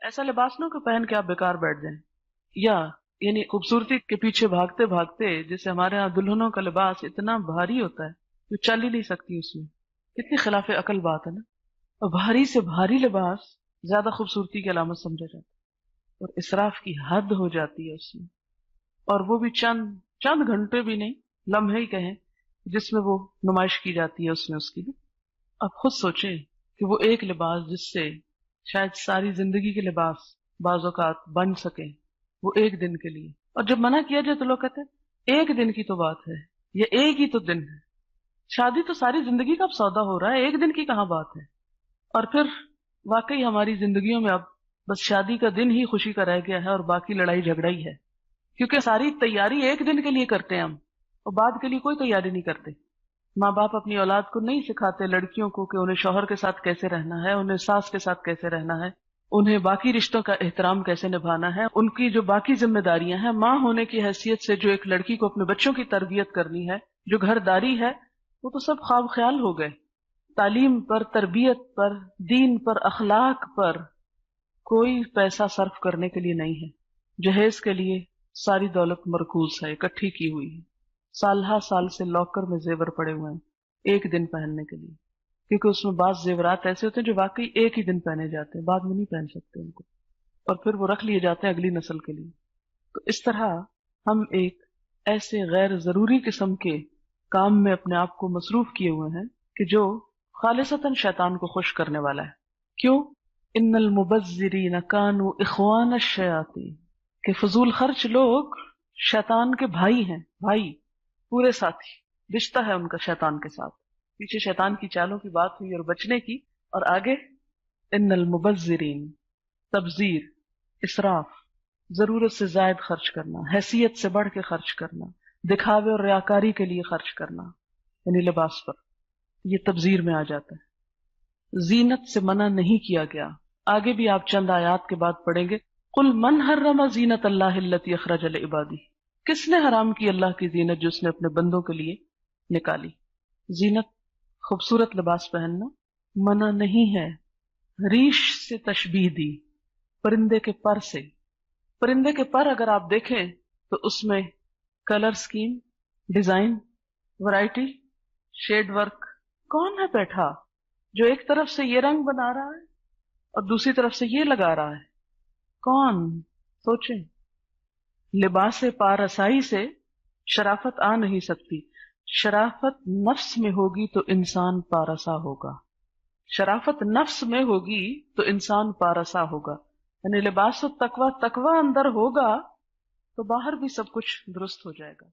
ایسا لباس نہ ہو کہ پہن کے آپ بیکار بیٹھ جائیں، یا یعنی خوبصورتی کے پیچھے بھاگتے بھاگتے، جیسے ہمارے ہاں دلہنوں کا لباس اتنا بھاری ہوتا ہے جو چل ہی نہیں سکتی اس میں، کتنی خلاف عقل بات ہے نا. اور بھاری سے بھاری لباس زیادہ خوبصورتی کی علامت سمجھا جاتا ہے، اور اسراف کی حد ہو جاتی ہے اس میں، اور وہ بھی چند چند گھنٹے بھی نہیں، لمحے ہی کہیں جس میں وہ نمائش کی جاتی ہے اس میں اس کی بھی. آپ خود سوچیں کہ وہ ایک لباس جس سے شاید ساری زندگی کے لباس بعض اوقات بن سکیں، وہ ایک دن کے لیے. اور جب منع کیا جائے تو لوگ کہتے ہیں ایک دن کی تو بات ہے، یہ ایک ہی تو دن ہے. شادی تو ساری زندگی کا اب سودا ہو رہا ہے، ایک دن کی کہاں بات ہے. اور پھر واقعی ہماری زندگیوں میں اب بس شادی کا دن ہی خوشی کا رہ گیا ہے اور باقی لڑائی جھگڑا ہی ہے، کیونکہ ساری تیاری ایک دن کے لیے کرتے ہیں ہم، اور بعد کے لیے کوئی تیاری نہیں کرتے. ماں باپ اپنی اولاد کو نہیں سکھاتے لڑکیوں کو کہ انہیں شوہر کے ساتھ کیسے رہنا ہے، انہیں ساس کے ساتھ کیسے رہنا ہے، انہیں باقی رشتوں کا احترام کیسے نبھانا ہے، ان کی جو باقی ذمہ داریاں ہیں ماں ہونے کی حیثیت سے جو ایک لڑکی کو اپنے بچوں کی تربیت کرنی ہے، جو گھر داری ہے، وہ تو سب خواب خیال ہو گئے. تعلیم پر، تربیت پر، دین پر، اخلاق پر کوئی پیسہ صرف کرنے کے لیے نہیں ہے. جہیز کے لیے ساری دولت مرکوز ہے، اکٹھی کی ہوئی ہے. سال ہر سال سے لاکر میں زیور پڑے ہوئے ہیں ایک دن پہننے کے لیے، کیونکہ اس میں بعض زیورات ایسے ہوتے ہیں جو واقعی ایک ہی دن پہنے جاتے ہیں، بعد میں نہیں پہن سکتے ان کو، اور پھر وہ رکھ لیے جاتے ہیں اگلی نسل کے لیے. تو اس طرح ہم ایک ایسے غیر ضروری قسم کے کام میں اپنے آپ کو مصروف کیے ہوئے ہیں کہ جو خالصتاً شیطان کو خوش کرنے والا ہے. کیوں؟ ان المبذرین کانوا اخوان الشیاطین، کہ فضول خرچ لوگ شیطان کے بھائی ہیں، بھائی پورے ساتھی، رشتہ ہے ان کا شیطان کے ساتھ. پیچھے شیطان کی چالوں کی بات ہوئی اور بچنے کی، اور آگے ان المبذرین، تبذیر، اسراف، ضرورت سے زائد خرچ کرنا، حیثیت سے بڑھ کے خرچ کرنا، دکھاوے اور ریاکاری کے لیے خرچ کرنا، یعنی لباس پر، یہ تبذیر میں آ جاتا ہے. زینت سے منع نہیں کیا گیا. آگے بھی آپ چند آیات کے بعد پڑھیں گے، قل من حرم زینت اللہ التی اخرج لعبادہ، کس نے حرام کی اللہ کی زینت جو اس نے اپنے بندوں کے لیے نکالی. زینت خوبصورت لباس پہننا منع نہیں ہے. ریش سے تشبیہ دی، پرندے کے پر سے. پرندے کے پر اگر آپ دیکھیں تو اس میں colour scheme, design, variety, shade work, کون ہے بیٹھا جو ایک طرف سے یہ رنگ بنا رہا ہے اور دوسری طرف سے یہ لگا رہا ہے؟ کون؟ سوچیں. لباس پارسائی سے شرافت آ نہیں سکتی. شرافت نفس میں ہوگی تو انسان پارسا ہوگا. شرافت نفس میں ہوگی تو انسان پارسا ہوگا. یعنی لباس و تقوی، تقوی اندر ہوگا تو باہر بھی سب کچھ درست ہو جائے گا.